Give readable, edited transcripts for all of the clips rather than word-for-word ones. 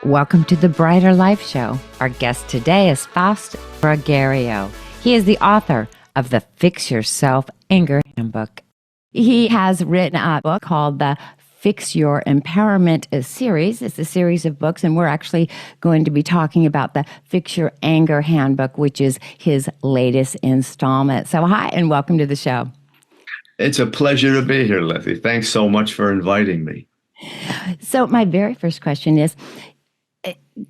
Welcome to the Brighter Life Show. Our guest today is Faust Ruggeiro. He is the author of the Fix Yourself Anger Handbook. He has written a book called the Fix Your Empowerment series. It's a series of books, and we're actually going to be talking about the Fix Your Anger Handbook, which is his latest installment. So hi, and welcome to the show. It's a pleasure to be here, Letty. Thanks so much for inviting me. So my very first question is,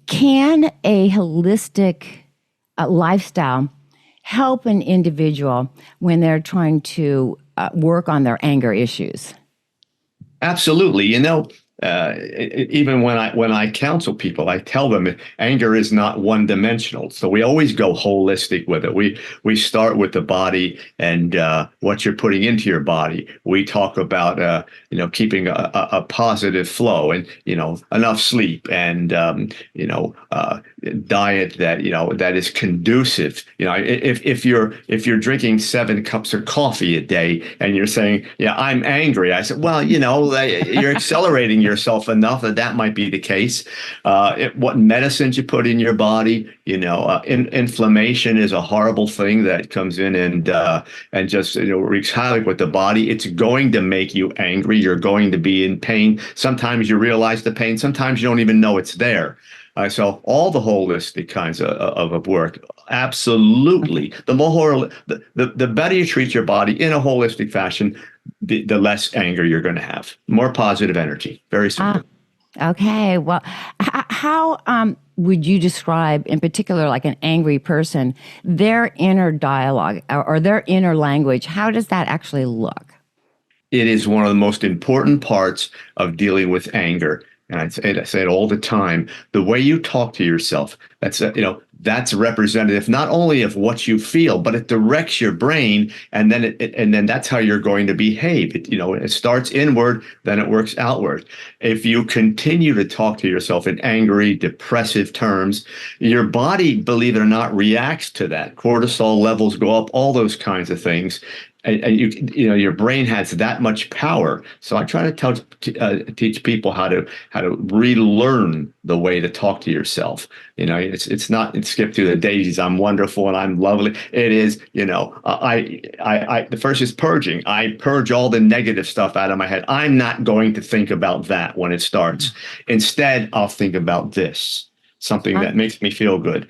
can a holistic lifestyle help an individual when they're trying to work on their anger issues? Absolutely. Even when I counsel people, I tell them anger is not one-dimensional. So we always go holistic with it. We start with the body and what you're putting into your body. We talk about keeping a positive flow and enough sleep and diet that is conducive. If you're drinking 7 cups of coffee a day and you're saying, I'm angry, I said, well, you're accelerating yourself enough that might be the case. What medicines you put in your body, inflammation is a horrible thing that comes in and just wreaks havoc with the body. It's going to make you angry. You're going to be in pain. Sometimes you realize the pain. Sometimes you don't even know it's there. So all the holistic kinds of work, absolutely. The better you treat your body in a holistic fashion, the less anger you're going to have. More positive energy. Very simple. Okay. Well, how would you describe, in particular, like an angry person, their inner dialogue or their inner language? How does that actually look? It is one of the most important parts of dealing with anger. And I say it all the time. The way you talk to yourself, that's representative not only of what you feel, but it directs your brain, and then that's how you're going to behave. It starts inward, then it works outward. If you continue to talk to yourself in angry, depressive terms, your body, believe it or not, reacts to that. Cortisol levels go up, all those kinds of things. And your brain has that much power. So I try to teach people how to relearn the way to talk to yourself. It's not skip through the daisies. I'm wonderful and I'm lovely. It is, the first is purging. I purge all the negative stuff out of my head. I'm not going to think about that when it starts. Instead, I'll think about this. Something that makes me feel good.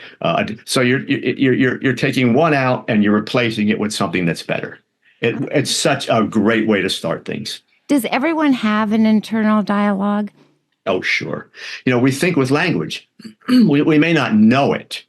So you're taking one out and you're replacing it with something that's better. It's such a great way to start things. Does everyone have an internal dialogue? Oh, sure. We think with language. We may not know it.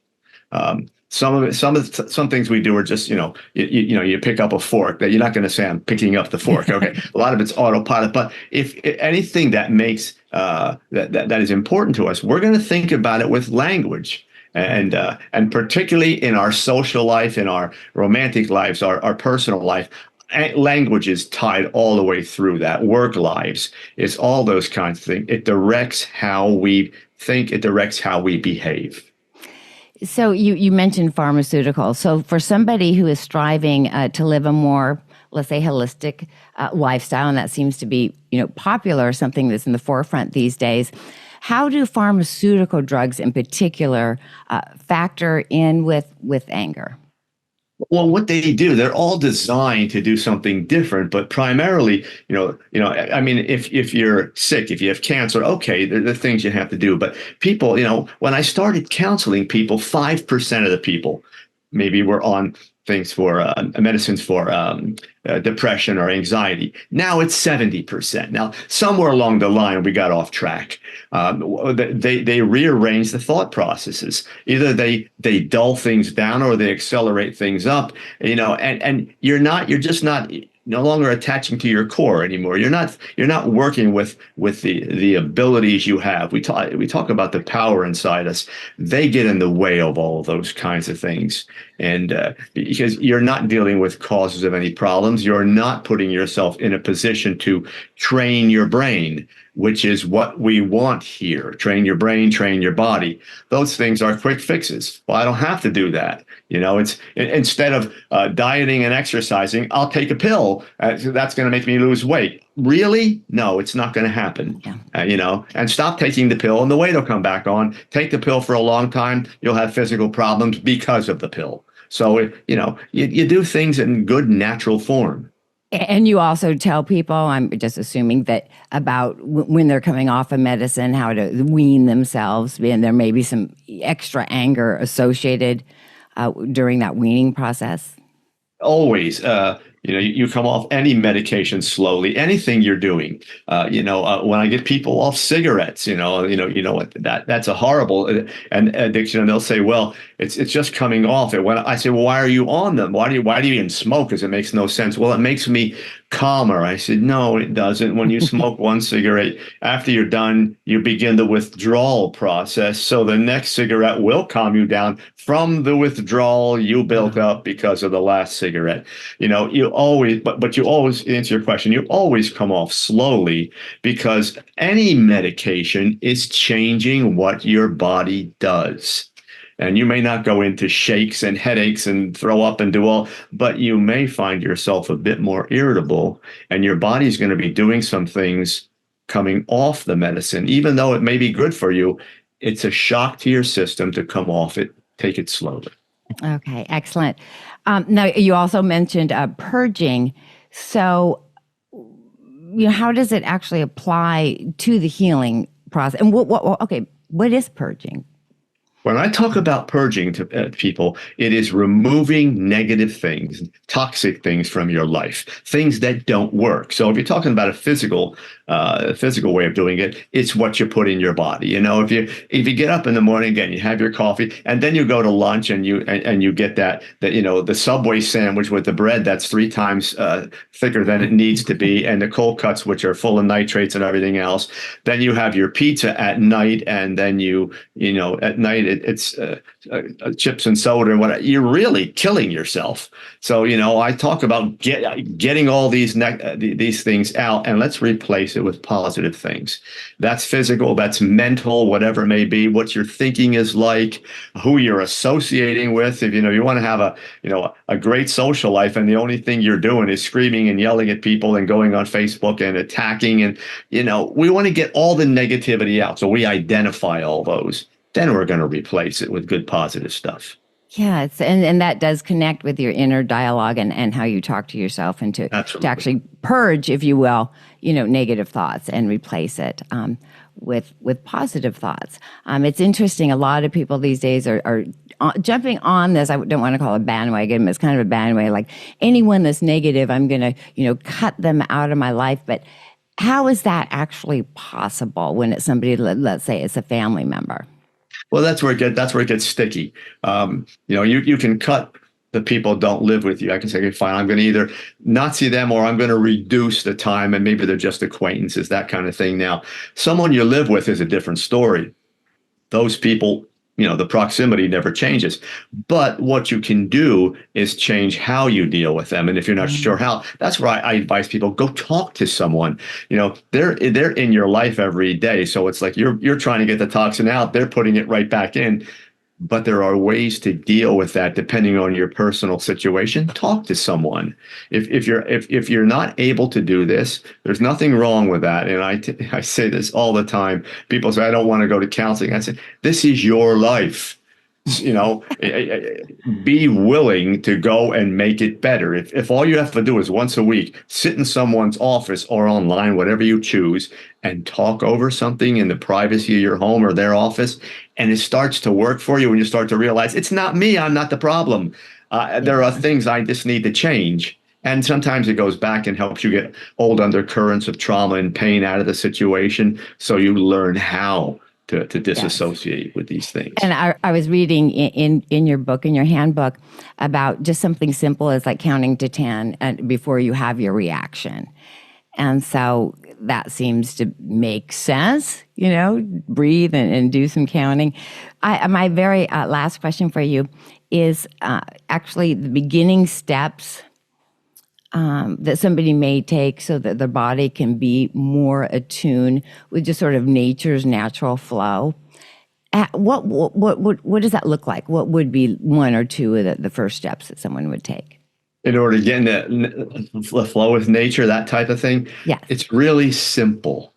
Some things we do are just, you pick up a fork. That you're not going to say I'm picking up the fork. Okay. A lot of it's autopilot. But if anything that makes that is important to us, we're going to think about it with language. And particularly in our social life, in our romantic lives, our personal life, language is tied all the way through that. Work lives, it's all those kinds of things. It directs how we think. It directs how we behave. So you mentioned pharmaceutical. So for somebody who is striving to live a more, let's say, holistic lifestyle, and that seems to be popular, something that's in the forefront these days, how do pharmaceutical drugs in particular factor in with anger? Well, what they do, they're all designed to do something different, but primarily, if you're sick, if you have cancer, okay, there are things you have to do. But people, when I started counseling people, 5% of the people maybe were on things for medicines for depression or anxiety. Now it's 70%. Now, somewhere along the line, we got off track. They rearrange the thought processes. Either they dull things down or they accelerate things up. And you're just not no longer attaching to your core anymore. You're not working with the abilities you have. We talk about the power inside us. They get in the way of all of those kinds of things. And because you're not dealing with causes of any problems, you're not putting yourself in a position to train your brain. which is what we want here. Train your brain, train your body. Those things are quick fixes. Well, I don't have to do that. It's instead of dieting and exercising, I'll take a pill. So that's going to make me lose weight. Really? No, it's not going to happen. Yeah. And stop taking the pill and the weight will come back on. Take the pill for a long time. You'll have physical problems because of the pill. So, you do things in good natural form. And you also tell people, I'm just assuming that about when they're coming off of medicine, how to wean themselves, and there may be some extra anger associated during that weaning process. Always. You come off any medication slowly, anything you're doing. When I get people off cigarettes, what that's a horrible and addiction, and they'll say, well, it's just coming off it. When I say, well, why are you on them? Why do you even smoke? Because it makes no sense. Well, it makes me calmer. I said, no, it doesn't. When you smoke one cigarette, after you're done, you begin the withdrawal process. So the next cigarette will calm you down from the withdrawal you built up because of the last cigarette. You always, but you always, answer your question, you always come off slowly because any medication is changing what your body does. And you may not go into shakes and headaches and throw up and do all, but you may find yourself a bit more irritable, and your body's going to be doing some things coming off the medicine. Even though it may be good for you, it's a shock to your system to come off it. Take it slowly. Okay, excellent. Now, you also mentioned purging. So, how does it actually apply to the healing process? And what is purging? When I talk about purging to people, it is removing negative things, toxic things from your life, things that don't work. So if you're talking about a physical way of doing it, it's what you put in your body. If you get up in the morning, again, you have your coffee, and then you go to lunch and you get that the Subway sandwich with the bread that's 3 times thicker than it needs to be, and the cold cuts, which are full of nitrates and everything else. Then you have your pizza at night, and then at night it's chips and soda and what. You're really killing yourself. So I talk about getting all these things out, and let's replace it with positive things. That's physical, that's mental, whatever it may be. What your thinking is like, who you're associating with. If you want to have a great social life, and the only thing you're doing is screaming and yelling at people and going on Facebook and attacking, and we want to get all the negativity out. So we identify all those. Then we're going to replace it with good, positive stuff. Yeah, and that does connect with your inner dialogue and how you talk to yourself, and to actually purge, if you will, negative thoughts and replace it with positive thoughts. It's interesting. A lot of people these days are jumping on this. I don't want to call it bandwagon, but it's kind of a bandwagon. Like, anyone that's negative, I'm going to cut them out of my life. But how is that actually possible when it's somebody, let's say it's a family member? Well, that's where it gets sticky. You can cut the people who don't live with you. I can say, okay, fine, I'm going to either not see them, or I'm going to reduce the time, and maybe they're just acquaintances, that kind of thing. Now, someone you live with is a different story. Those people, the proximity never changes. But what you can do is change how you deal with them. And if you're not sure how, that's why I advise people, go talk to someone. They're in your life every day. So it's like you're trying to get the toxin out, they're putting it right back in. But there are ways to deal with that depending on your personal situation. Talk to someone. If you're not able to do this, there's nothing wrong with that. And I say this all the time. People say, I don't want to go to counseling. I say, this is your life. Be willing to go and make it better. If all you have to do is once a week, sit in someone's office or online, whatever you choose, and talk over something in the privacy of your home or their office, and it starts to work for you, and you start to realize, it's not me, I'm not the problem. There are things I just need to change. And sometimes it goes back and helps you get old undercurrents of trauma and pain out of the situation, so you learn how to disassociate with these things. And I was reading in your book, in your handbook, about just something simple as like counting to 10 before you have your reaction. And so that seems to make sense, breathe and do some counting. My very last question for you is actually the beginning steps that somebody may take so that their body can be more attuned with just sort of nature's natural flow. What does that look like? What would be one or two of the first steps that someone would take? In order to get in the flow with nature, that type of thing, Yes. it's really simple.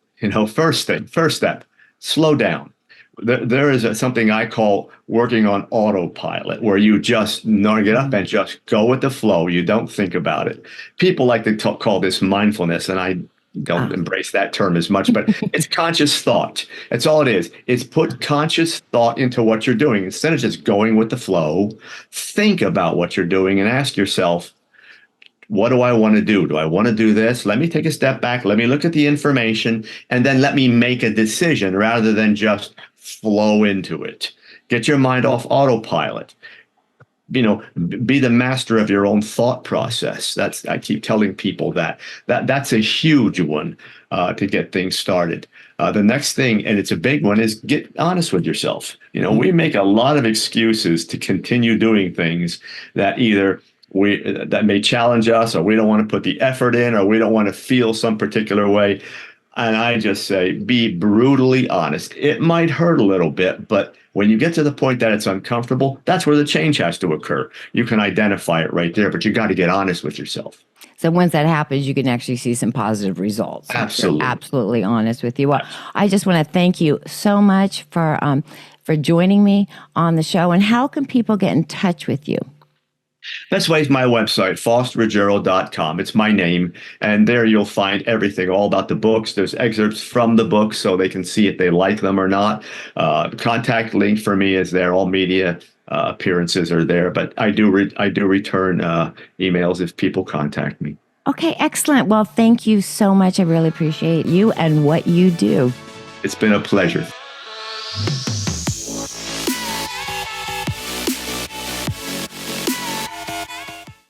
First step, slow down. There is something I call working on autopilot, where you just get up and just go with the flow. You don't think about it. People like to call this mindfulness, and I don't embrace that term as much, but it's conscious thought. That's all it is. It's put conscious thought into what you're doing. Instead of just going with the flow, think about what you're doing and ask yourself, what do I want to do? Do I want to do this? Let me take a step back. Let me look at the information, and then let me make a decision rather than just flow into it. Get your mind off autopilot. Be the master of your own thought process. I keep telling people that's a huge one to get things started. The next thing, and it's a big one, is get honest with yourself. We make a lot of excuses to continue doing things that either that may challenge us, or we don't want to put the effort in, or we don't want to feel some particular way. And I just say, be brutally honest. It might hurt a little bit, but when you get to the point that it's uncomfortable, that's where the change has to occur. You can identify it right there, but you got to get honest with yourself. So once that happens, you can actually see some positive results. Absolutely. Absolutely honest with you. Well, I just want to thank you so much for joining me on the show. And how can people get in touch with you? Best way is my website, faustruggeiro.com. It's my name, and there you'll find everything, all about the books. There's excerpts from the books so they can see if they like them or not. The contact link for me is there. All media appearances are there, but I do return emails if people contact me. Okay, excellent. Well, thank you so much. I really appreciate you and what you do. It's been a pleasure.